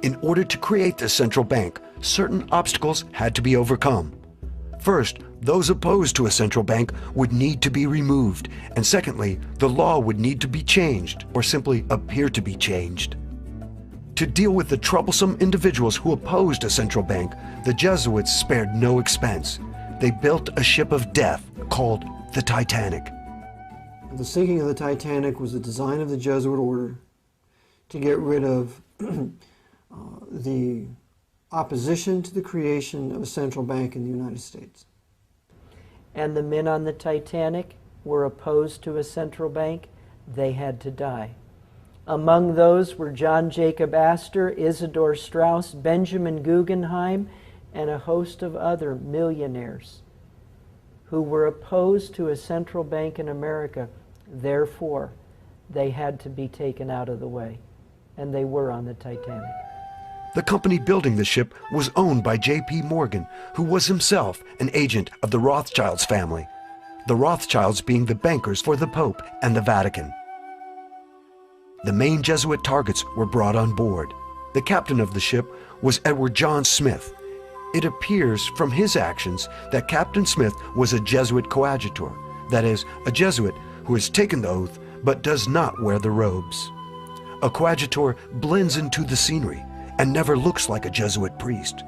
In order to create this central bank, certain obstacles had to be overcome. First, those opposed to a central bank would need to be removed, and secondly, the law would need to be changed, or simply appear to be changed. To deal with the troublesome individuals who opposed a central bank, the Jesuits spared no expense. They built a ship of death called the Titanic. The sinking of the Titanic was the design of the Jesuit order to get rid of the opposition to the creation of a central bank in the United States. And the men on the Titanic were opposed to a central bank. They had to die. Among those were John Jacob Astor, Isidor Strauss, Benjamin Guggenheim, and a host of other millionaires who were opposed to a central bank in America. Therefore, they had to be taken out of the way, and they were on the Titanic. The company building the ship was owned by J.P. Morgan, who was himself an agent of the Rothschilds family, the Rothschilds being the bankers for the Pope and the Vatican. The main Jesuit targets were brought on board. The captain of the ship was Edward John Smith. It appears from his actions that Captain Smith was a Jesuit coadjutor, that is, a Jesuit who has taken the oath but does not wear the robes. A coadjutor blends into the scenery and never looks like a Jesuit priest.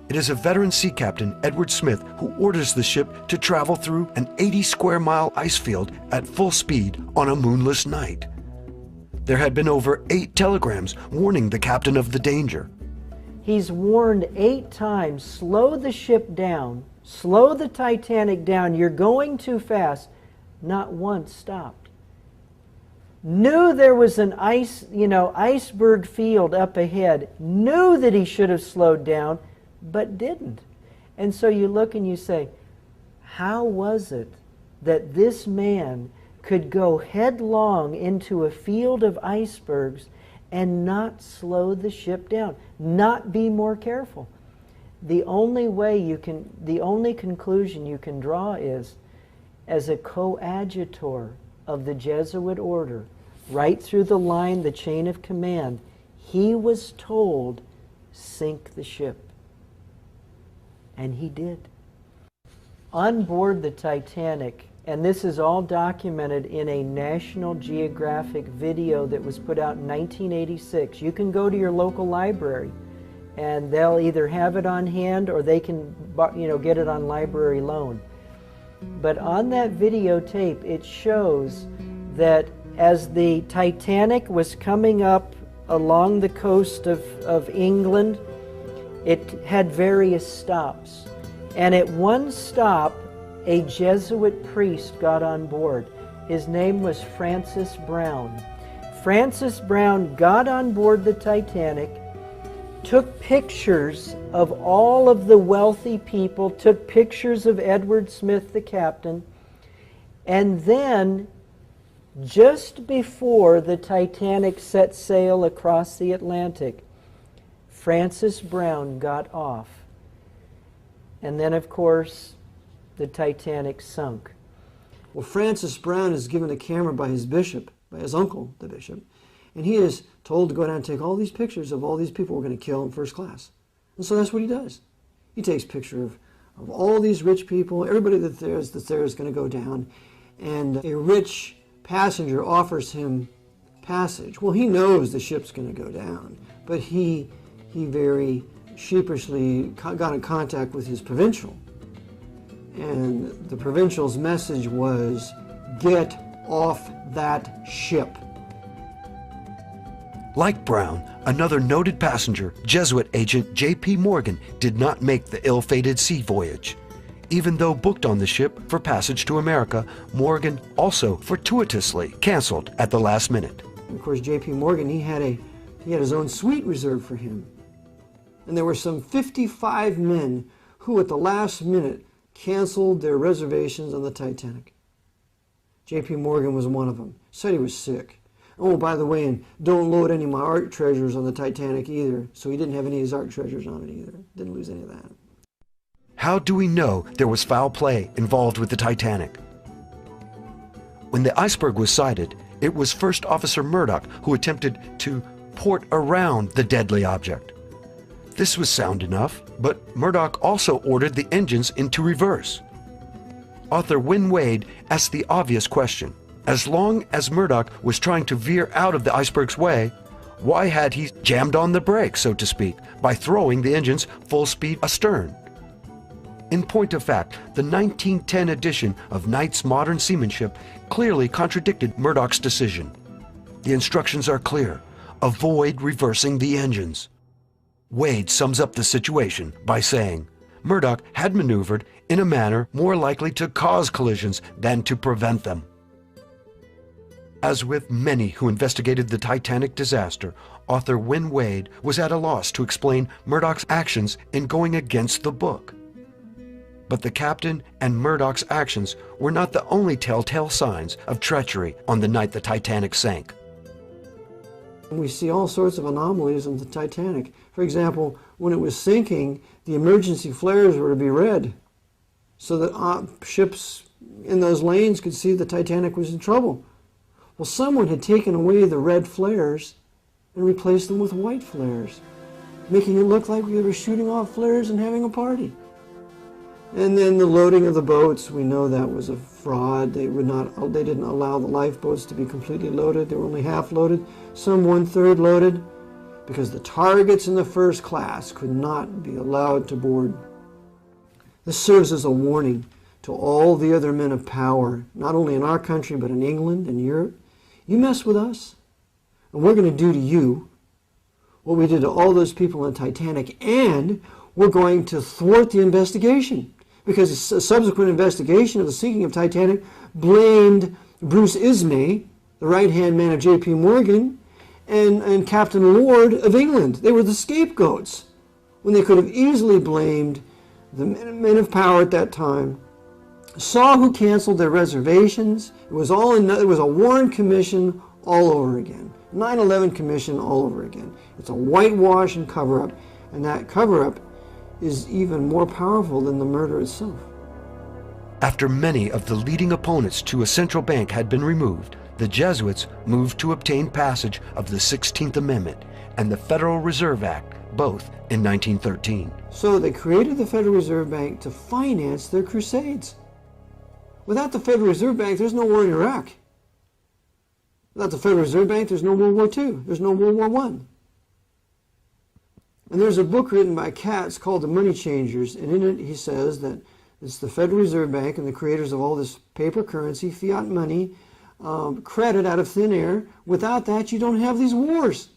It is a veteran sea captain, Edward Smith, who orders the ship to travel through an 80-square-mile ice field at full speed on a moonless night. There had been over 8 telegrams warning the captain of the danger. He's warned 8 times, slow the ship down, slow the Titanic down, you're going too fast. Not once stopped. Knew there was an iceberg field up ahead, knew that he should have slowed down, but didn't. And so you look and you say, how was it that this man could go headlong into a field of icebergs and not slow the ship down, not be more careful? The only conclusion you can draw is, as a coadjutor of the Jesuit order, right through the line, the chain of command, he was told, sink the ship. And he did. On board the Titanic, and this is all documented in a National Geographic video that was put out in 1986. You can go to your local library and they'll either have it on hand or they can get it on library loan. But on that videotape, it shows that as the Titanic was coming up along the coast of England, it had various stops. And at one stop, a Jesuit priest got on board. His name was Francis Brown. Francis Brown got on board the Titanic, took pictures of all of the wealthy people, took pictures of Edward Smith, the captain, and then, just before the Titanic set sail across the Atlantic, Francis Brown got off. And then, of course, the Titanic sunk. Well, Francis Brown is given a camera by his bishop, by his uncle, the bishop, and he is told to go down and take all these pictures of all these people we're going to kill in first class. And so that's what he does. He takes picture of all these rich people, everybody that's there is going to go down, and a rich passenger offers him passage. Well, he knows the ship's going to go down, but he very sheepishly got in contact with his provincial. And the provincial's message was, get off that ship. Like Brown, another noted passenger, Jesuit agent J.P. Morgan, did not make the ill-fated sea voyage. Even though booked on the ship for passage to America, Morgan also fortuitously canceled at the last minute. Of course, J.P. Morgan, he had his own suite reserved for him. And there were some 55 men who at the last minute canceled their reservations on the Titanic. J.P. Morgan was one of them. Said he was sick. Oh, by the way, and don't load any of my art treasures on the Titanic either. So he didn't have any of his art treasures on it either. Didn't lose any of that. How do we know there was foul play involved with the Titanic? When the iceberg was sighted, it was First Officer Murdoch who attempted to port around the deadly object. This was sound enough, but Murdoch also ordered the engines into reverse. Author Wynne Wade asked the obvious question. As long as Murdoch was trying to veer out of the iceberg's way, why had he jammed on the brakes, so to speak, by throwing the engines full speed astern? In point of fact, the 1910 edition of Knight's Modern Seamanship clearly contradicted Murdoch's decision. The instructions are clear: avoid reversing the engines. Wade sums up the situation by saying, Murdoch had maneuvered in a manner more likely to cause collisions than to prevent them. As with many who investigated the Titanic disaster, author Wynne Wade was at a loss to explain Murdoch's actions in going against the book. But the captain and Murdoch's actions were not the only telltale signs of treachery on the night the Titanic sank. We see all sorts of anomalies in the Titanic. For example, when it was sinking, the emergency flares were to be red so that ships in those lanes could see the Titanic was in trouble. Well, someone had taken away the red flares and replaced them with white flares, making it look like we were shooting off flares and having a party. And then the loading of the boats, we know that was a fraud. They didn't allow the lifeboats to be completely loaded. They were only half loaded, some 1/3 loaded, because the targets in the first class could not be allowed to board. This serves as a warning to all the other men of power, not only in our country, but in England and Europe. You mess with us, and we're going to do to you what we did to all those people on Titanic, and we're going to thwart the investigation. Because a subsequent investigation of the sinking of Titanic blamed Bruce Ismay, the right-hand man of J.P. Morgan, and Captain Lord of England. They were the scapegoats, when they could have easily blamed the men of power at that time. Saw who canceled their reservations. It was a Warren Commission all over again. 9/11 Commission all over again. It's a whitewash and cover-up, and that cover-up is even more powerful than the murder itself. After many of the leading opponents to a central bank had been removed, the Jesuits moved to obtain passage of the 16th Amendment and the Federal Reserve Act, both in 1913. So they created the Federal Reserve Bank to finance their crusades. Without the Federal Reserve Bank, there's no war in Iraq. Without the Federal Reserve Bank, there's no World War II. There's no World War I. And there's a book written by Katz called The Money Changers, and in it he says that it's the Federal Reserve Bank and the creators of all this paper currency, fiat money, credit out of thin air. Without that, you don't have these wars.